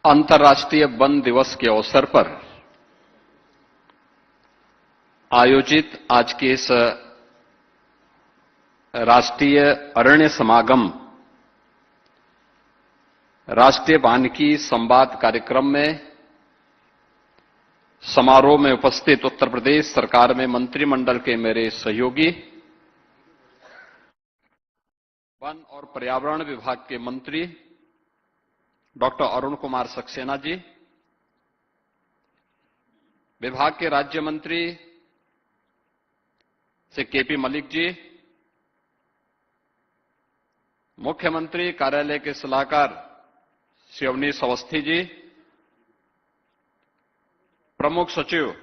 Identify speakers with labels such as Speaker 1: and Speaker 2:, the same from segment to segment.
Speaker 1: अंतर्राष्ट्रीय वन दिवस के अवसर पर आयोजित आज के इस राष्ट्रीय अरण्य समागम राष्ट्रीय वानिकी संवाद कार्यक्रम में समारोह में उपस्थित उत्तर प्रदेश सरकार में मंत्रिमंडल के मेरे सहयोगी, वन और पर्यावरण विभाग के मंत्री डॉक्टर अरुण कुमार सक्सेना जी, विभाग के राज्य मंत्री श्री केपी मलिक जी, मुख्यमंत्री कार्यालय के सलाहकार श्री अवनीश अवस्थी जी, प्रमुख सचिव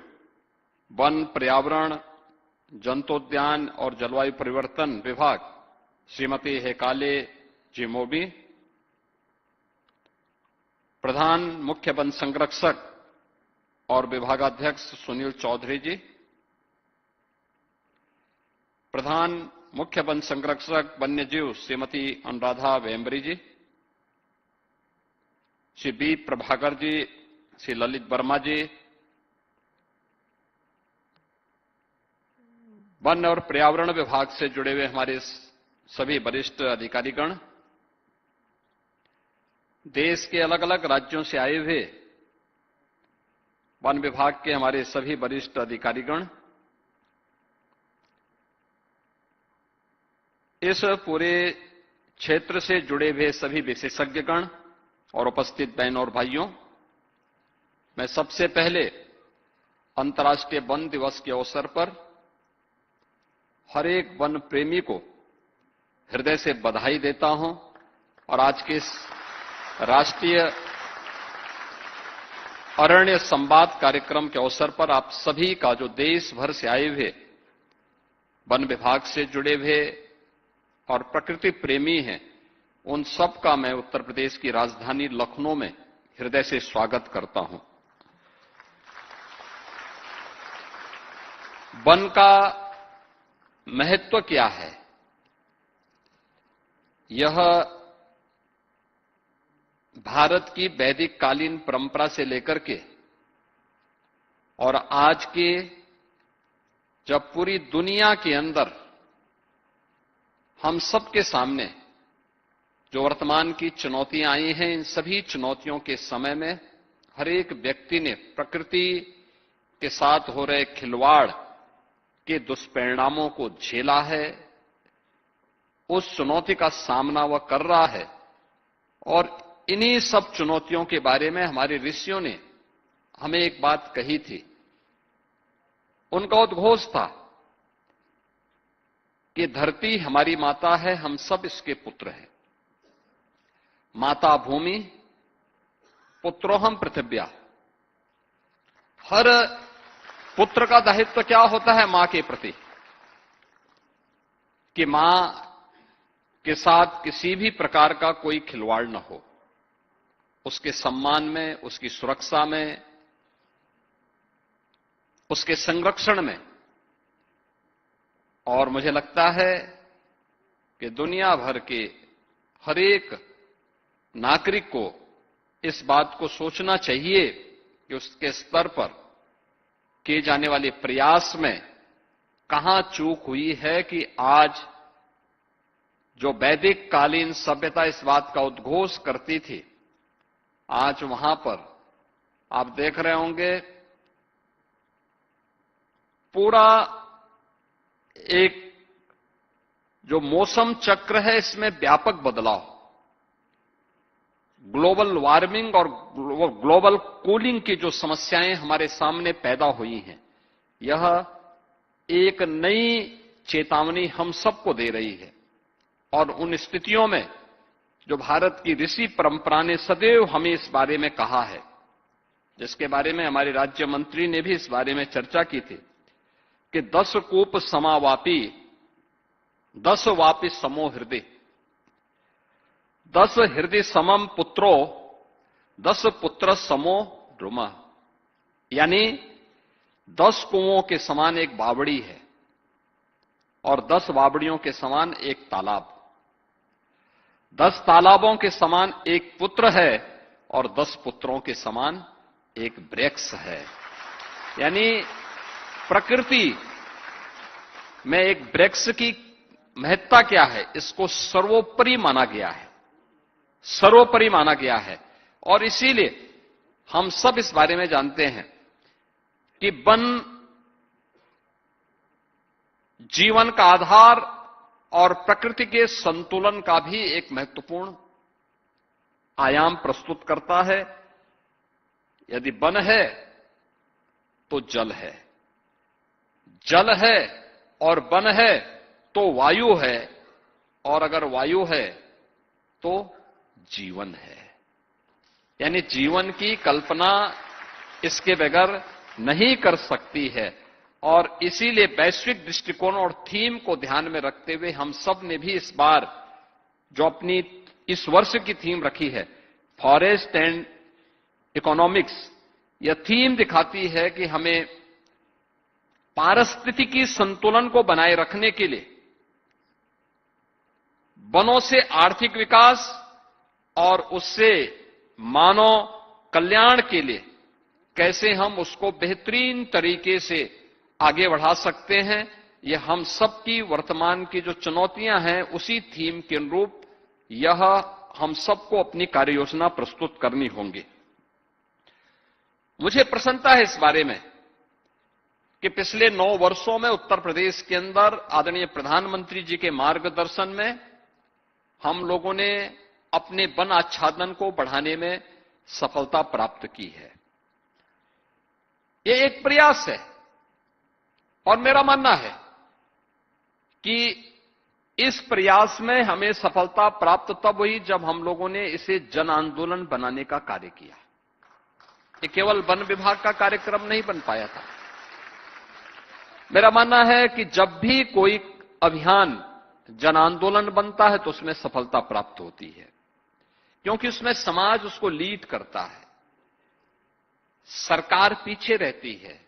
Speaker 1: वन, पर्यावरण, जंतोद्यान और जलवायु परिवर्तन विभाग श्रीमती हेकाले जी मोबी, प्रधान मुख्य वन संरक्षक और विभागाध्यक्ष सुनील चौधरी जी, प्रधान मुख्य वन संरक्षक वन्यजीव श्रीमती अनुराधा वेम्बरी जी, श्री बी प्रभाकर जी, श्री ललित वर्मा जी, वन और पर्यावरण विभाग से जुड़े हुए हमारे सभी वरिष्ठ अधिकारीगण, देश के अलग अलग राज्यों से आए हुए वन विभाग के हमारे सभी वरिष्ठ अधिकारीगण, इस पूरे क्षेत्र से जुड़े हुए सभी विशेषज्ञगण और उपस्थित बहन और भाइयों, मैं सबसे पहले अंतर्राष्ट्रीय वन दिवस के अवसर पर हर एक वन प्रेमी को हृदय से बधाई देता हूं और आज के इस राष्ट्रीय अरण्य संवाद कार्यक्रम के अवसर पर आप सभी का, जो देश भर से आए हुए वन विभाग से जुड़े हुए और प्रकृति प्रेमी हैं, उन सब का मैं उत्तर प्रदेश की राजधानी लखनऊ में हृदय से स्वागत करता हूं। वन का महत्व क्या है, यह भारत की वैदिक कालीन परंपरा से लेकर के और आज के, जब पूरी दुनिया के अंदर हम सबके सामने जो वर्तमान की चुनौतियां आई हैं, इन सभी चुनौतियों के समय में हर एक व्यक्ति ने प्रकृति के साथ हो रहे खिलवाड़ के दुष्परिणामों को झेला है, उस चुनौती का सामना वह कर रहा है। और इन्हीं सब चुनौतियों के बारे में हमारे ऋषियों ने हमें एक बात कही थी। उनका उद्घोष था कि धरती हमारी माता है, हम सब इसके पुत्र हैं। माता भूमि, पुत्रोहम पृथिव्या। हर पुत्र का दायित्व क्या होता है मां के प्रति, कि मां के साथ किसी भी प्रकार का कोई खिलवाड़ न हो, उसके सम्मान में, उसकी सुरक्षा में, उसके संरक्षण में। और मुझे लगता है कि दुनिया भर के हर एक नागरिक को इस बात को सोचना चाहिए कि उसके स्तर पर किए जाने वाले प्रयास में कहां चूक हुई है कि आज जो वैदिक कालीन सभ्यता इस बात का उद्घोष करती थी, आज वहां पर आप देख रहे होंगे पूरा एक जो मौसम चक्र है, इसमें व्यापक बदलाव, ग्लोबल वार्मिंग और ग्लोबल कूलिंग की जो समस्याएं हमारे सामने पैदा हुई हैं, यह एक नई चेतावनी हम सबको दे रही है। और उन स्थितियों में जो भारत की ऋषि परंपरा ने सदैव हमें इस बारे में कहा है, जिसके बारे में हमारे राज्य मंत्री ने भी इस बारे में चर्चा की थी कि 10 कूप समावापी 10 वापि समो हृदय, 10 हृदय समम पुत्रो 10 पुत्र समो ध्रुमा। यानी 10 कुओं के समान एक बावड़ी है और 10 बावड़ियों के समान एक तालाब, 10 तालाबों के समान एक पुत्र है और 10 पुत्रों के समान एक वृक्ष है। यानी प्रकृति में एक वृक्ष की महत्ता क्या है, इसको सर्वोपरि माना गया है, सर्वोपरि माना गया है। और इसीलिए हम सब इस बारे में जानते हैं कि वन जीवन का आधार और प्रकृति के संतुलन का भी एक महत्वपूर्ण आयाम प्रस्तुत करता है। यदि वन है तो जल है, जल है और वन है तो वायु है, और अगर वायु है तो जीवन है। यानी जीवन की कल्पना इसके बगैर नहीं कर सकती है। और इसीलिए वैश्विक दृष्टिकोण और थीम को ध्यान में रखते हुए हम सब ने भी इस बार जो अपनी इस वर्ष की थीम रखी है, फॉरेस्ट एंड इकोनॉमिक्स, यह थीम दिखाती है कि हमें पारिस्थितिकी संतुलन को बनाए रखने के लिए वनों से आर्थिक विकास और उससे मानव कल्याण के लिए कैसे हम उसको बेहतरीन तरीके से आगे बढ़ा सकते हैं, यह हम सबकी वर्तमान की जो चुनौतियां हैं उसी थीम के अनुरूप यह हम सबको अपनी कार्य योजना प्रस्तुत करनी होंगी। मुझे प्रसन्नता है इस बारे में कि पिछले 9 वर्षों में उत्तर प्रदेश के अंदर आदरणीय प्रधानमंत्री जी के मार्गदर्शन में हम लोगों ने अपने वन आच्छादन को बढ़ाने में सफलता प्राप्त की है। यह एक प्रयास है और मेरा मानना है कि इस प्रयास में हमें सफलता प्राप्त तब हुई जब हम लोगों ने इसे जन आंदोलन बनाने का कार्य किया। ये केवल वन विभाग का कार्यक्रम नहीं बन पाया था। मेरा मानना है कि जब भी कोई अभियान जन आंदोलन बनता है तो उसमें सफलता प्राप्त होती है, क्योंकि उसमें समाज उसको लीड करता है, सरकार पीछे रहती है,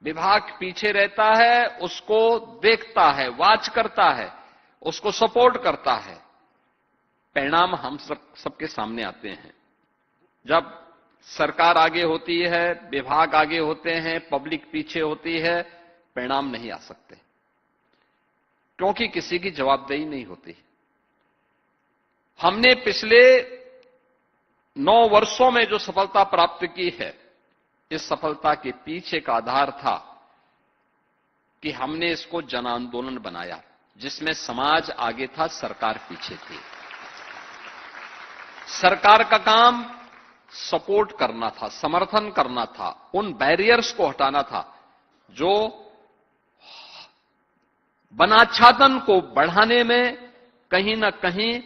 Speaker 1: विभाग पीछे रहता है, उसको देखता है, वॉच करता है, उसको सपोर्ट करता है। परिणाम हम सबके सामने आते हैं। जब सरकार आगे होती है, विभाग आगे होते हैं, पब्लिक पीछे होती है, परिणाम नहीं आ सकते, क्योंकि किसी की जवाबदेही नहीं होती। हमने पिछले 9 वर्षों में जो सफलता प्राप्त की है, इस सफलता के पीछे का आधार था कि हमने इसको जन आंदोलन बनाया, जिसमें समाज आगे था, सरकार पीछे थी। सरकार का काम सपोर्ट करना था, समर्थन करना था, उन बैरियर्स को हटाना था जो वनाच्छादन को बढ़ाने में कहीं ना कहीं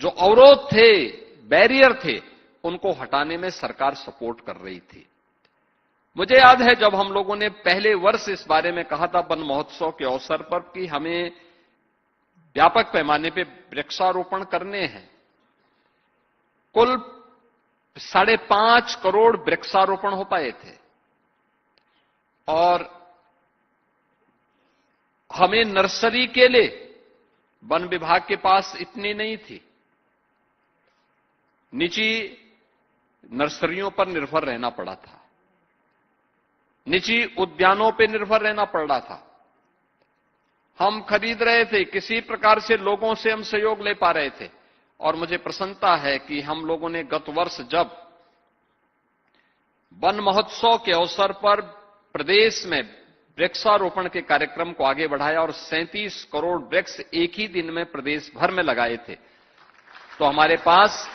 Speaker 1: जो अवरोध थे, बैरियर थे, उनको हटाने में सरकार सपोर्ट कर रही थी। मुझे याद है जब हम लोगों ने पहले वर्ष इस बारे में कहा था वन महोत्सव के अवसर पर कि हमें व्यापक पैमाने पे वृक्षारोपण करने हैं। कुल 5.5 करोड़ वृक्षारोपण हो पाए थे और हमें नर्सरी के लिए वन विभाग के पास इतनी नहीं थी। निजी नर्सरियों पर निर्भर रहना पड़ा था, निजी उद्यानों पर निर्भर रहना पड़ रहा था। हम खरीद रहे थे, किसी प्रकार से लोगों से हम सहयोग ले पा रहे थे। और मुझे प्रसन्नता है कि हम लोगों ने गत वर्ष जब वन महोत्सव के अवसर पर प्रदेश में वृक्षारोपण के कार्यक्रम को आगे बढ़ाया और 37 करोड़ वृक्ष एक ही दिन में प्रदेश भर में लगाए थे, तो हमारे पास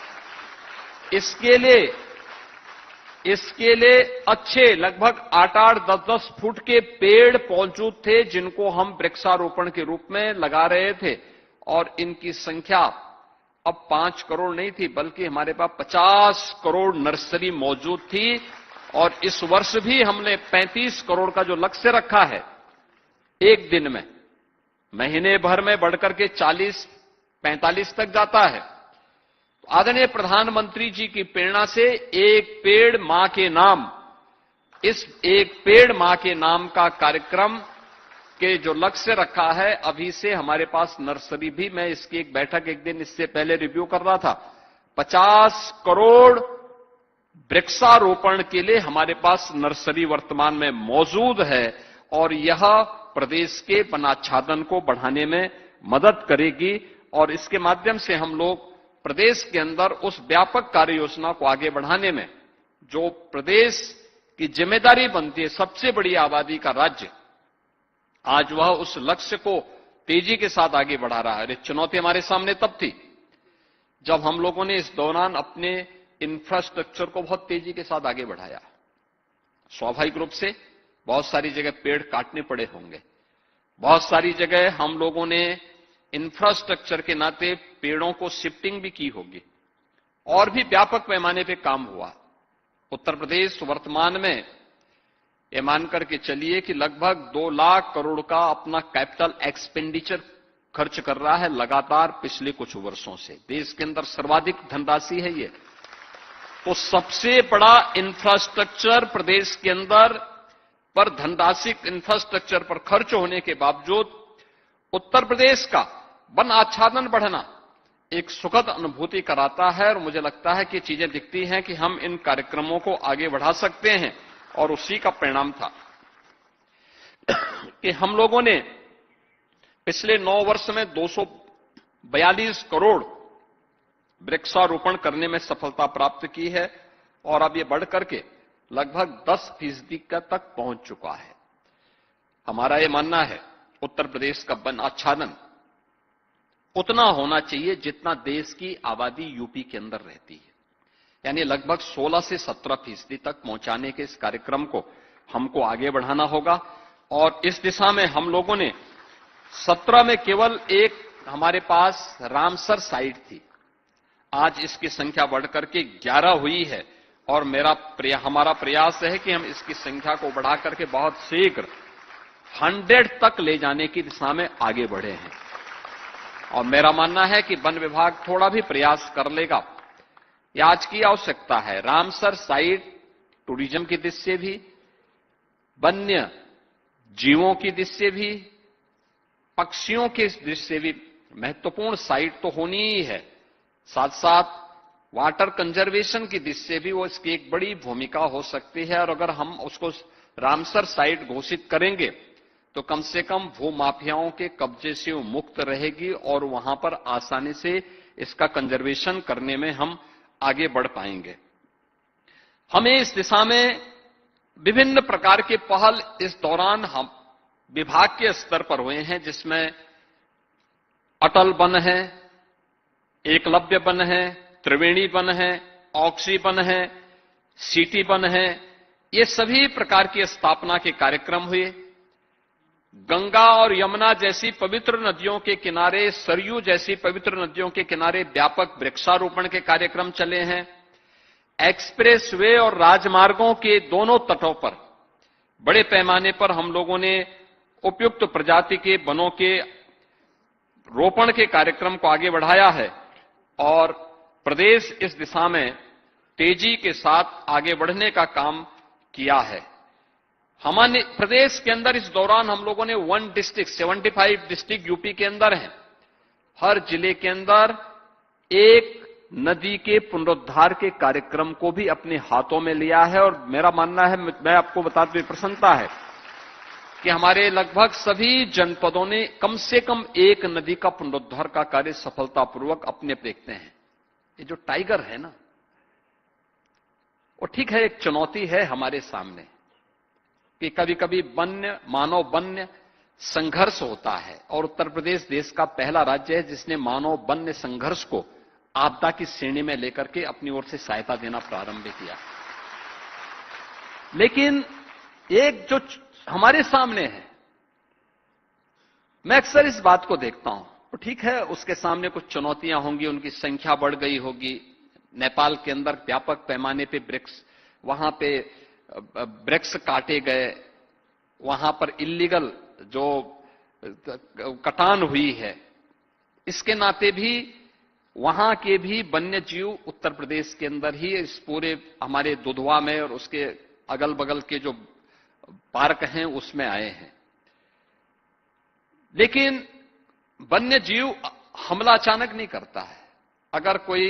Speaker 1: इसके लिए अच्छे लगभग 8-8, 10-10 फुट के पेड़ मौजूद थे, जिनको हम वृक्षारोपण के रूप में लगा रहे थे। और इनकी संख्या अब 5 करोड़ नहीं थी, बल्कि हमारे पास 50 करोड़ नर्सरी मौजूद थी। और इस वर्ष भी हमने 35 करोड़ का जो लक्ष्य रखा है, एक दिन में, महीने भर में बढ़कर के 40-45 तक जाता है। आदरणीय प्रधानमंत्री जी की प्रेरणा से एक पेड़ मां के नाम, इस एक पेड़ मां के नाम का कार्यक्रम के जो लक्ष्य रखा है, अभी से हमारे पास नर्सरी भी, मैं इसकी एक बैठक एक दिन इससे पहले रिव्यू कर रहा था, 50 करोड़ वृक्षारोपण के लिए हमारे पास नर्सरी वर्तमान में मौजूद है और यह प्रदेश के वनाच्छादन को बढ़ाने में मदद करेगी और इसके माध्यम से हम लोग प्रदेश के अंदर उस व्यापक कार्य योजना को आगे बढ़ाने में जो प्रदेश की जिम्मेदारी बनती है, सबसे बड़ी आबादी का राज्य, आज वह उस लक्ष्य को तेजी के साथ आगे बढ़ा रहा है। चुनौती हमारे सामने तब थी जब हम लोगों ने इस दौरान अपने इंफ्रास्ट्रक्चर को बहुत तेजी के साथ आगे बढ़ाया। स्वाभाविक रूप से बहुत सारी जगह पेड़ काटने पड़े होंगे, बहुत सारी जगह हम लोगों ने इंफ्रास्ट्रक्चर के नाते पेड़ों को शिफ्टिंग भी की होगी और भी व्यापक पैमाने पे काम हुआ। उत्तर प्रदेश वर्तमान में ये मानकर के चलिए कि लगभग 2 लाख करोड़ का अपना कैपिटल एक्सपेंडिचर खर्च कर रहा है लगातार पिछले कुछ वर्षों से। देश के अंदर सर्वाधिक धनराशि है ये। तो सबसे बड़ा इंफ्रास्ट्रक्चर प्रदेश के अंदर पर धनराशि इंफ्रास्ट्रक्चर पर खर्च होने के बावजूद उत्तर प्रदेश का वन आच्छादन बढ़ना एक सुखद अनुभूति कराता है और मुझे लगता है कि चीजें दिखती हैं कि हम इन कार्यक्रमों को आगे बढ़ा सकते हैं और उसी का परिणाम था कि हम लोगों ने पिछले 9 वर्ष में 242 करोड़ वृक्षारोपण करने में सफलता प्राप्त की है और अब ये बढ़ करके लगभग 10% तक पहुंच चुका है। हमारा ये मानना है उत्तर प्रदेश का वन आच्छादन उतना होना चाहिए जितना देश की आबादी यूपी के अंदर रहती है, यानी लगभग 16 से 17% तक पहुंचाने के इस कार्यक्रम को हमको आगे बढ़ाना होगा। और इस दिशा में हम लोगों ने 17 में केवल एक हमारे पास रामसर साइट थी, आज इसकी संख्या बढ़कर के 11 हुई है और हमारा प्रयास है कि हम इसकी संख्या को बढ़ा करके बहुत शीघ्र 100 तक ले जाने की दिशा में आगे बढ़े हैं। और मेरा मानना है कि वन विभाग थोड़ा भी प्रयास कर लेगा, यह आज की आवश्यकता है। रामसर साइट टूरिज्म की दृष्टि से भी, वन्य जीवों की दृष्टि से भी, पक्षियों की दृष्टि से भी महत्वपूर्ण साइट तो होनी ही है, साथ साथ वाटर कंजर्वेशन की दृष्टि से भी वो इसकी एक बड़ी भूमिका हो सकती है। और अगर हम उसको रामसर साइट घोषित करेंगे तो कम से कम भूमाफियाओं के कब्जे से वो मुक्त रहेगी और वहां पर आसानी से इसका कंजर्वेशन करने में हम आगे बढ़ पाएंगे। हमें इस दिशा में विभिन्न प्रकार के पहल इस दौरान हम विभाग के स्तर पर हुए हैं, जिसमें अटल वन है, एकलव्य वन है, त्रिवेणी वन है, ऑक्सी वन है, सिटी वन है। ये सभी प्रकार की स्थापना के कार्यक्रम हुए। गंगा और यमुना जैसी पवित्र नदियों के किनारे, सरयू जैसी पवित्र नदियों के किनारे व्यापक वृक्षारोपण के कार्यक्रम चले हैं। एक्सप्रेसवे और राजमार्गों के दोनों तटों पर बड़े पैमाने पर हम लोगों ने उपयुक्त प्रजाति के वनों के रोपण के कार्यक्रम को आगे बढ़ाया है और प्रदेश इस दिशा में तेजी के साथ आगे बढ़ने का काम किया है। हमारे प्रदेश के अंदर इस दौरान हम लोगों ने 1 डिस्ट्रिक्ट 75 डिस्ट्रिक्ट यूपी के अंदर हैं, हर जिले के अंदर एक नदी के पुनरुद्धार के कार्यक्रम को भी अपने हाथों में लिया है। और मेरा मानना है, मैं आपको बताते हुए प्रसन्नता है कि हमारे लगभग सभी जनपदों ने कम से कम एक नदी का पुनरुद्धार का कार्य सफलतापूर्वक अपने देखते हैं। ये जो टाइगर है ना, वो ठीक है, एक चुनौती है हमारे सामने कि कभी कभी वन्य मानव वन्य संघर्ष होता है और उत्तर प्रदेश देश का पहला राज्य है जिसने मानव वन्य संघर्ष को आपदा की श्रेणी में लेकर के अपनी ओर से सहायता देना प्रारंभ किया। लेकिन एक जो हमारे सामने है, मैं अक्सर इस बात को देखता हूं, तो ठीक है उसके सामने कुछ चुनौतियां होंगी, उनकी संख्या बढ़ गई होगी। नेपाल के अंदर व्यापक पैमाने पे वहां पे वृक्ष काटे गए, वहां पर इल्लीगल जो कटान हुई है, इसके नाते भी वहां के भी वन्य जीव उत्तर प्रदेश के अंदर ही इस पूरे हमारे दुधवा में और उसके अगल बगल के जो पार्क हैं उसमें आए हैं। लेकिन वन्य जीव हमला अचानक नहीं करता है। अगर कोई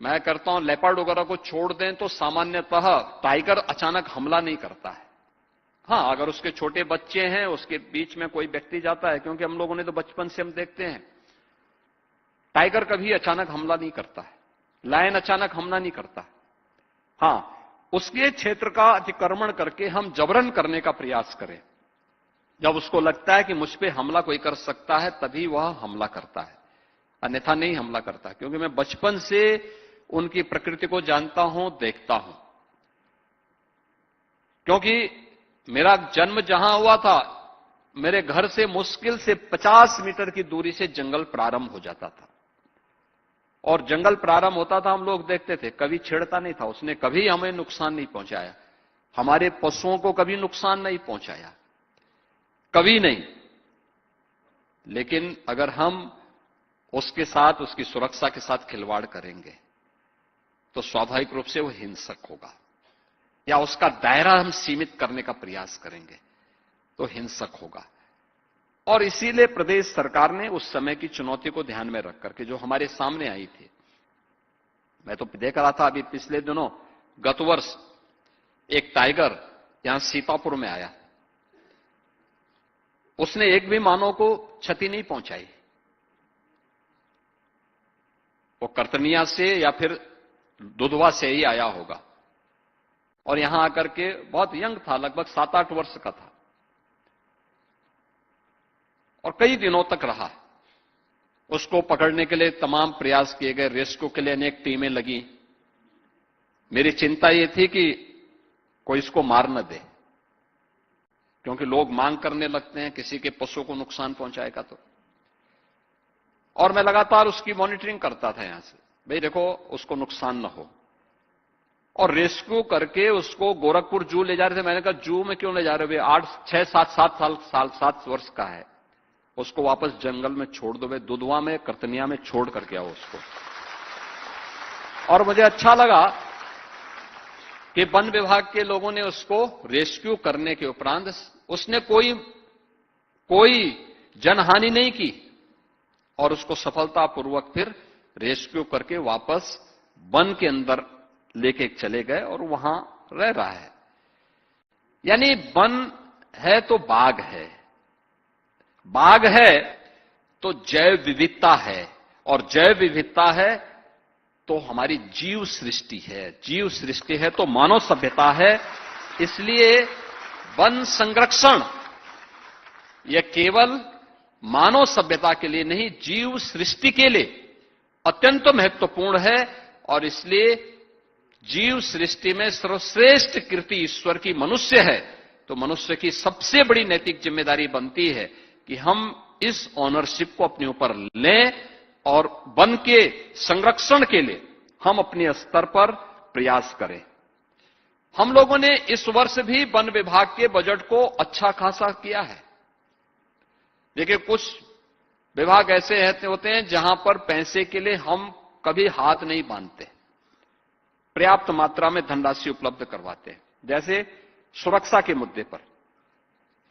Speaker 1: मैं करता हूं लेपर्ड वगैरह को छोड़ दें तो सामान्यतः टाइगर अचानक हमला नहीं करता है। हां, अगर उसके छोटे बच्चे हैं, उसके बीच में कोई व्यक्ति जाता है, क्योंकि हम लोगों ने तो बचपन से हम देखते हैं टाइगर कभी अचानक हमला नहीं करता है, लायन अचानक हमला नहीं करता। हां, उसके क्षेत्र का अतिक्रमण करके हम जबरन करने का प्रयास करें। जब उसको लगता है कि मुझ पे हमला कोई कर सकता है, तभी वह हमला करता है, अन्यथा नहीं हमला करता। क्योंकि मैं बचपन से उनकी प्रकृति को जानता हूं, देखता हूं। क्योंकि मेरा जन्म जहां हुआ था, मेरे घर से मुश्किल से 50 मीटर की दूरी से जंगल प्रारंभ हो जाता था, और जंगल प्रारंभ होता था, हम लोग देखते थे, कभी छेड़ता नहीं था, उसने कभी हमें नुकसान नहीं पहुंचाया, हमारे पशुओं को कभी नुकसान नहीं पहुंचाया, कभी नहीं। लेकिन अगर हम उसके साथ, उसकी सुरक्षा के साथ खिलवाड़ करेंगे तो स्वाभाविक रूप से वो हिंसक होगा, या उसका दायरा हम सीमित करने का प्रयास करेंगे तो हिंसक होगा। और इसीलिए प्रदेश सरकार ने उस समय की चुनौती को ध्यान में रख करके जो हमारे सामने आई थी, मैं तो देख रहा था अभी पिछले दिनों, गत वर्ष एक टाइगर यहां सीतापुर में आया, उसने एक भी मानव को क्षति नहीं पहुंचाई। वो कर्तनिया से या फिर दुधवा से ही आया होगा, और यहां आकर के बहुत यंग था, लगभग 7-8 वर्ष का था, और कई दिनों तक रहा। उसको पकड़ने के लिए तमाम प्रयास किए गए, रेस्क्यू के लिए अनेक टीमें लगी। मेरी चिंता यह थी कि कोई इसको मार न दे, क्योंकि लोग मांग करने लगते हैं किसी के पशु को नुकसान पहुंचाएगा तो। और मैं लगातार उसकी मॉनिटरिंग करता था यहां से, भाई देखो उसको नुकसान न हो, और रेस्क्यू करके उसको गोरखपुर जू ले जा रहे थे। मैंने कहा जू में क्यों ले जा रहे हो, 7 वर्ष का है, उसको वापस जंगल में छोड़ दो, भाई दुधवा में, कर्तनिया में छोड़ करके आओ उसको। और मुझे अच्छा लगा कि वन विभाग के लोगों ने उसको रेस्क्यू करने के उपरांत उसने कोई जनहानि नहीं की, और उसको सफलतापूर्वक फिर रेस्क्यू करके वापस वन के अंदर लेके चले गए, और वहां रह रहा है। यानी वन है तो बाघ है, बाघ है तो जैव विविधता है, और जैव विविधता है तो हमारी जीव सृष्टि है, जीव सृष्टि है तो मानव सभ्यता है। इसलिए वन संरक्षण यह केवल मानव सभ्यता के लिए नहीं, जीव सृष्टि के लिए अत्यंत महत्वपूर्ण है। और इसलिए जीव सृष्टि में सर्वश्रेष्ठ कृति ईश्वर की मनुष्य है, तो मनुष्य की सबसे बड़ी नैतिक जिम्मेदारी बनती है कि हम इस ऑनरशिप को अपने ऊपर लें, और वन के संरक्षण के लिए हम अपने स्तर पर प्रयास करें। हम लोगों ने इस वर्ष भी वन विभाग के बजट को अच्छा खासा किया है। देखिए, कुछ विभाग ऐसे होते हैं जहां पर पैसे के लिए हम कभी हाथ नहीं बांधते, पर्याप्त मात्रा में धनराशि उपलब्ध करवाते हैं। जैसे सुरक्षा के मुद्दे पर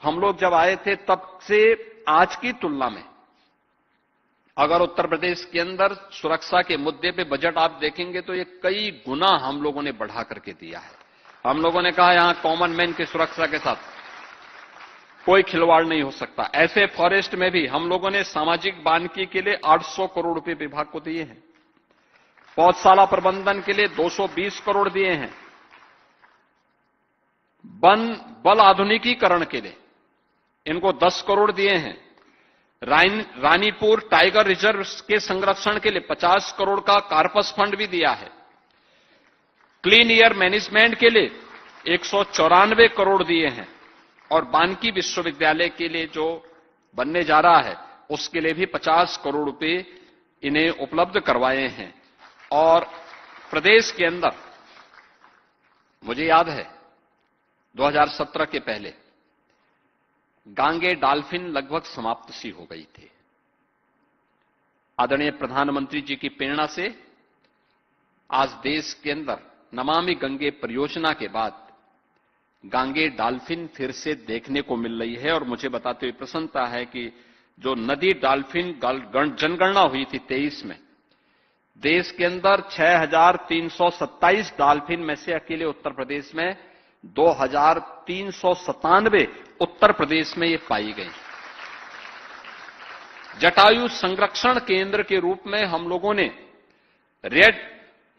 Speaker 1: हम लोग जब आए थे, तब से आज की तुलना में अगर उत्तर प्रदेश के अंदर सुरक्षा के मुद्दे पे बजट आप देखेंगे तो ये कई गुना हम लोगों ने बढ़ा करके दिया है। हम लोगों ने कहा यहां कॉमन मैन की सुरक्षा के साथ कोई खिलवाड़ नहीं हो सकता। ऐसे फॉरेस्ट में भी हम लोगों ने सामाजिक वानिकी के लिए 800 करोड़ रुपए विभाग को दिए हैं, पौधशाला प्रबंधन के लिए 220 करोड़ दिए हैं, वन बल आधुनिकीकरण के लिए इनको 10 करोड़ दिए हैं, रानीपुर टाइगर रिजर्व के संरक्षण के लिए 50 करोड़ का कार्पस फंड भी दिया है, क्लीन एयर मैनेजमेंट के लिए 194 करोड़ दिए हैं, और वानिकी विश्वविद्यालय के लिए जो बनने जा रहा है उसके लिए भी 50 करोड़ रुपए इन्हें उपलब्ध करवाए हैं। और प्रदेश के अंदर मुझे याद है 2017 के पहले गांगे डॉल्फिन लगभग समाप्त सी हो गई थी। आदरणीय प्रधानमंत्री जी की प्रेरणा से आज देश के अंदर नमामि गंगे परियोजना के बाद गांगे डॉल्फिन फिर से देखने को मिल रही है। और मुझे बताते हुए प्रसन्नता है कि जो नदी डॉल्फिन जनगणना हुई थी 23 में, देश के अंदर 6,327 डॉल्फिन में से अकेले उत्तर प्रदेश में 2,397 उत्तर प्रदेश में ये पाई गई। जटायु संरक्षण केंद्र के रूप में हम लोगों ने रेड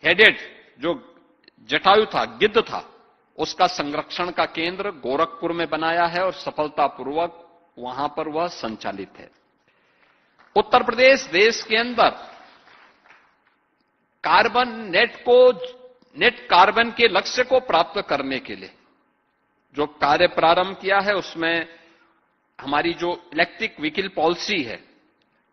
Speaker 1: हेडेड जो जटायु था, गिद्ध था, उसका संरक्षण का केंद्र गोरखपुर में बनाया है और सफलतापूर्वक वहां पर वह संचालित है। उत्तर प्रदेश देश के अंदर कार्बन नेट कार्बन के लक्ष्य को प्राप्त करने के लिए जो कार्य प्रारंभ किया है, उसमें हमारी जो इलेक्ट्रिक व्हीकल पॉलिसी है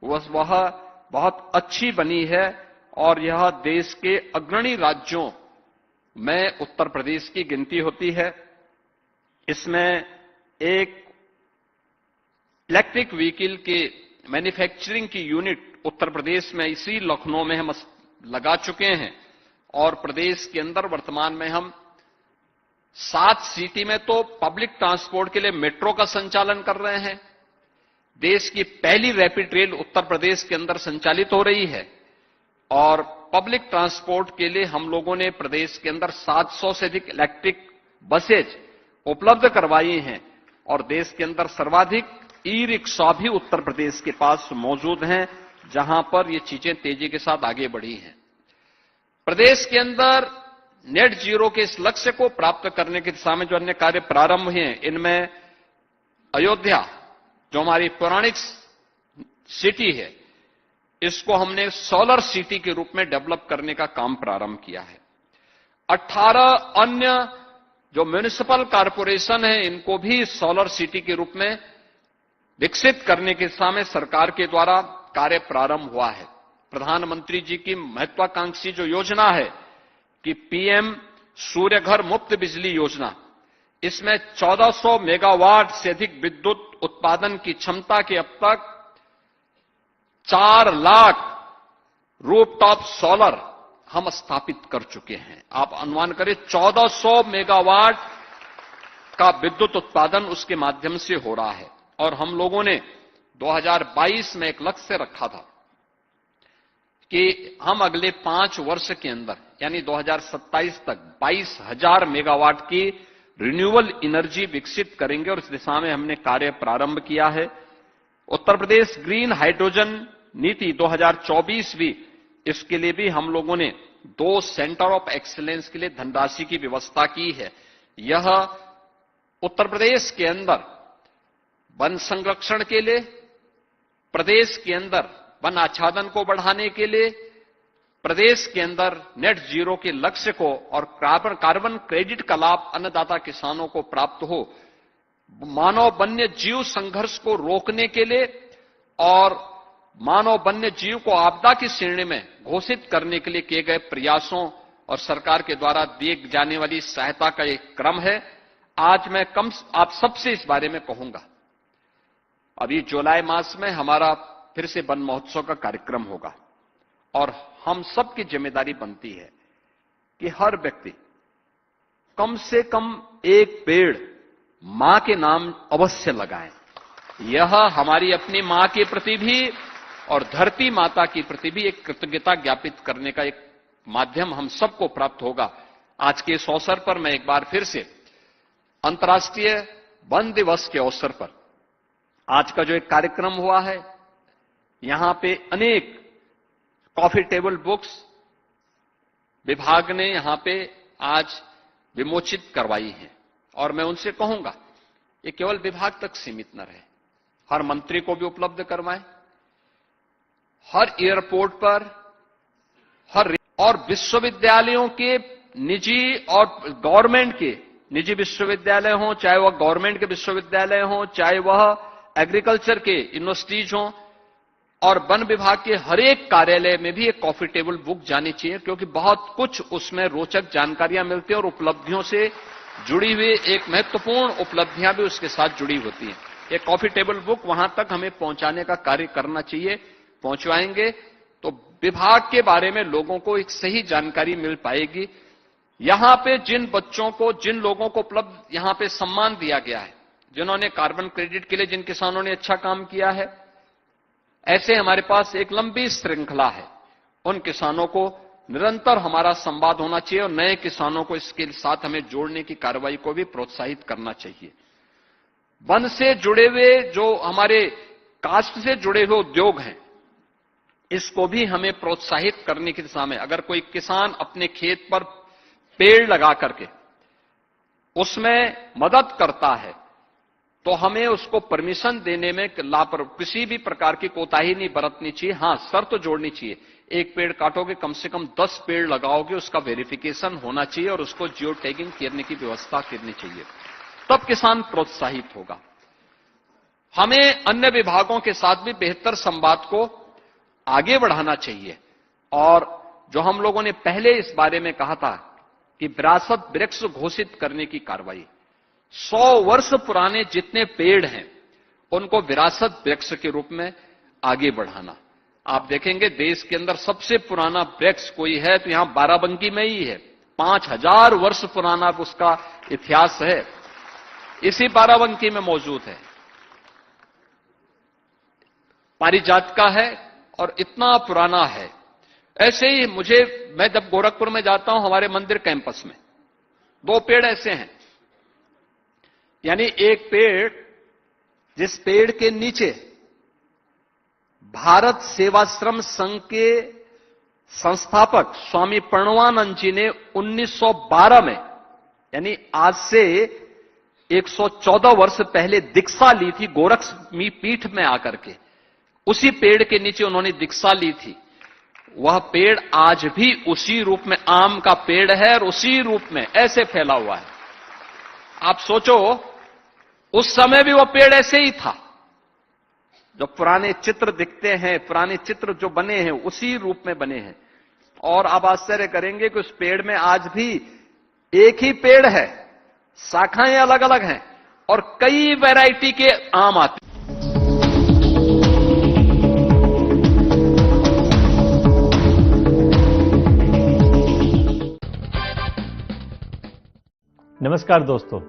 Speaker 1: वह बहुत अच्छी बनी है और यह देश के अग्रणी राज्यों में उत्तर प्रदेश की गिनती होती है। इसमें एक इलेक्ट्रिक व्हीकल के मैन्युफैक्चरिंग की यूनिट उत्तर प्रदेश में इसी लखनऊ में हम लगा चुके हैं और प्रदेश के अंदर वर्तमान में हम 7 सिटी में तो पब्लिक ट्रांसपोर्ट के लिए मेट्रो का संचालन कर रहे हैं। देश की पहली रैपिड रेल उत्तर प्रदेश के अंदर संचालित हो रही है और पब्लिक ट्रांसपोर्ट के लिए हम लोगों ने प्रदेश के अंदर 700 से अधिक इलेक्ट्रिक बसेज उपलब्ध करवाई हैं और देश के अंदर सर्वाधिक ई रिक्शा भी उत्तर प्रदेश के पास मौजूद हैं, जहां पर ये चीजें तेजी के साथ आगे बढ़ी हैं। प्रदेश के अंदर नेट जीरो के इस लक्ष्य को प्राप्त करने की दिशा में जो अन्य कार्य प्रारंभ हुए हैं, इनमें अयोध्या जो हमारी पौराणिक सिटी है, इसको हमने सोलर सिटी के रूप में डेवलप करने का काम प्रारंभ किया है। 18 अन्य जो म्युनिसिपल कॉरपोरेशन है, इनको भी सोलर सिटी के रूप में विकसित करने की दिशा में सरकार के द्वारा कार्य प्रारंभ हुआ है। प्रधानमंत्री जी की महत्वाकांक्षी जो योजना है कि पीएम सूर्य घर मुफ्त बिजली योजना, इसमें 1400 मेगावाट से अधिक विद्युत उत्पादन की क्षमता के अब तक 4 लाख रूफटॉप सोलर हम स्थापित कर चुके हैं। आप अनुमान करें 1400 मेगावाट का विद्युत उत्पादन उसके माध्यम से हो रहा है और हम लोगों ने 2022 में एक लक्ष्य रखा था कि हम अगले 5 वर्ष के अंदर यानी 2027 तक 22,000 मेगावाट की रिन्यूएबल एनर्जी विकसित करेंगे और इस दिशा में हमने कार्य प्रारंभ किया है। उत्तर प्रदेश ग्रीन हाइड्रोजन नीति 2024 भी, इसके लिए भी हम लोगों ने 2 सेंटर ऑफ एक्सीलेंस के लिए धनराशि की व्यवस्था की है। यह उत्तर प्रदेश के अंदर वन संरक्षण के लिए, प्रदेश के अंदर वन आच्छादन को बढ़ाने के लिए, प्रदेश के अंदर नेट जीरो के लक्ष्य को और कार्बन क्रेडिट का लाभ अन्नदाता किसानों को प्राप्त हो, मानव वन्य जीव संघर्ष को रोकने के लिए और मानव वन्य जीव को आपदा की श्रेणी में घोषित करने के लिए किए गए प्रयासों और सरकार के द्वारा दी जाने वाली सहायता का एक क्रम है। आज मैं आप सबसे इस बारे में कहूंगा। अभी जुलाई मास में हमारा फिर से वन महोत्सव का कार्यक्रम होगा और हम सबकी जिम्मेदारी बनती है कि हर व्यक्ति कम से कम एक पेड़ मां के नाम अवश्य लगाएं। यह हमारी अपनी मां के प्रति भी और धरती माता की प्रति भी एक कृतज्ञता ज्ञापित करने का एक माध्यम हम सबको प्राप्त होगा। आज के इस अवसर पर मैं एक बार फिर से अंतर्राष्ट्रीय वन दिवस के अवसर पर आज का जो एक कार्यक्रम हुआ है, यहां पे अनेक कॉफी टेबल बुक्स विभाग ने यहां पे आज विमोचित करवाई हैं और मैं उनसे कहूंगा ये केवल विभाग तक सीमित न रहे, हर मंत्री को भी उपलब्ध करवाएं। हर एयरपोर्ट पर और विश्वविद्यालयों के निजी और गवर्नमेंट के निजी विश्वविद्यालय हों, चाहे वह गवर्नमेंट के विश्वविद्यालय हों, चाहे वह एग्रीकल्चर के यूनिवर्सिटीज हों, और वन विभाग के हर एक कार्यालय में भी एक कॉफी टेबल बुक जानी चाहिए, क्योंकि बहुत कुछ उसमें रोचक जानकारियां मिलती हैं और उपलब्धियों से जुड़ी हुई एक महत्वपूर्ण उपलब्धियां भी उसके साथ जुड़ी होती हैं। ये कॉफी टेबल बुक वहां तक हमें पहुंचाने का कार्य करना चाहिए। पहुंचवाएंगे तो विभाग के बारे में लोगों को एक सही जानकारी मिल पाएगी। यहां पे जिन बच्चों को, जिन लोगों को उपलब्ध यहां पे सम्मान दिया गया है, जिन्होंने कार्बन क्रेडिट के लिए जिन किसानों ने अच्छा काम किया है, ऐसे हमारे पास एक लंबी श्रृंखला है। उन किसानों को निरंतर हमारा संवाद होना चाहिए और नए किसानों को इसके साथ हमें जोड़ने की कार्रवाई को भी प्रोत्साहित करना चाहिए। वन से जुड़े हुए जो हमारे कास्ट से जुड़े हुए उद्योग हैं, इसको भी हमें प्रोत्साहित करने की दिशा में, अगर कोई किसान अपने खेत पर पेड़ लगा करके उसमें मदद करता है तो हमें उसको परमिशन देने में किसी भी प्रकार की कोताही नहीं बरतनी चाहिए। हां, शर्त तो जोड़नी चाहिए, एक पेड़ काटोगे कम से कम 10 पेड़ लगाओगे, उसका वेरिफिकेशन होना चाहिए और उसको जियो टैगिंग करने की व्यवस्था करनी चाहिए, तब किसान प्रोत्साहित होगा। हमें अन्य विभागों के साथ भी बेहतर संवाद को आगे बढ़ाना चाहिए और जो हम लोगों ने पहले इस बारे में कहा था कि विरासत वृक्ष घोषित करने की कार्रवाई, 100 वर्ष पुराने जितने पेड़ हैं उनको विरासत वृक्ष के रूप में आगे बढ़ाना। आप देखेंगे देश के अंदर सबसे पुराना वृक्ष कोई है तो यहां बाराबंकी में ही है, 5000 वर्ष पुराना उसका इतिहास है, इसी बाराबंकी में मौजूद है। पारिजात का है और इतना पुराना है। ऐसे ही मैं जब गोरखपुर में जाता हूं, हमारे मंदिर कैंपस में 2 पेड़ ऐसे हैं, यानी एक पेड़, जिस पेड़ के नीचे भारत सेवाश्रम संघ के संस्थापक स्वामी प्रणवानंद जी ने 1912 में, यानी आज से 114 वर्ष पहले दीक्षा ली थी गोरखमी पीठ में आकर के, उसी पेड़ के नीचे उन्होंने दीक्षा ली थी। वह पेड़ आज भी उसी रूप में आम का पेड़ है और उसी रूप में ऐसे फैला हुआ है। आप सोचो, उस समय भी वह पेड़ ऐसे ही था। जो पुराने चित्र दिखते हैं, पुराने चित्र जो बने हैं उसी रूप में बने हैं। और आप आश्चर्य करेंगे कि उस पेड़ में आज भी एक ही पेड़ है, शाखाएं अलग अलग हैं और कई वैरायटी के आम आते हैं।
Speaker 2: नमस्कार दोस्तों,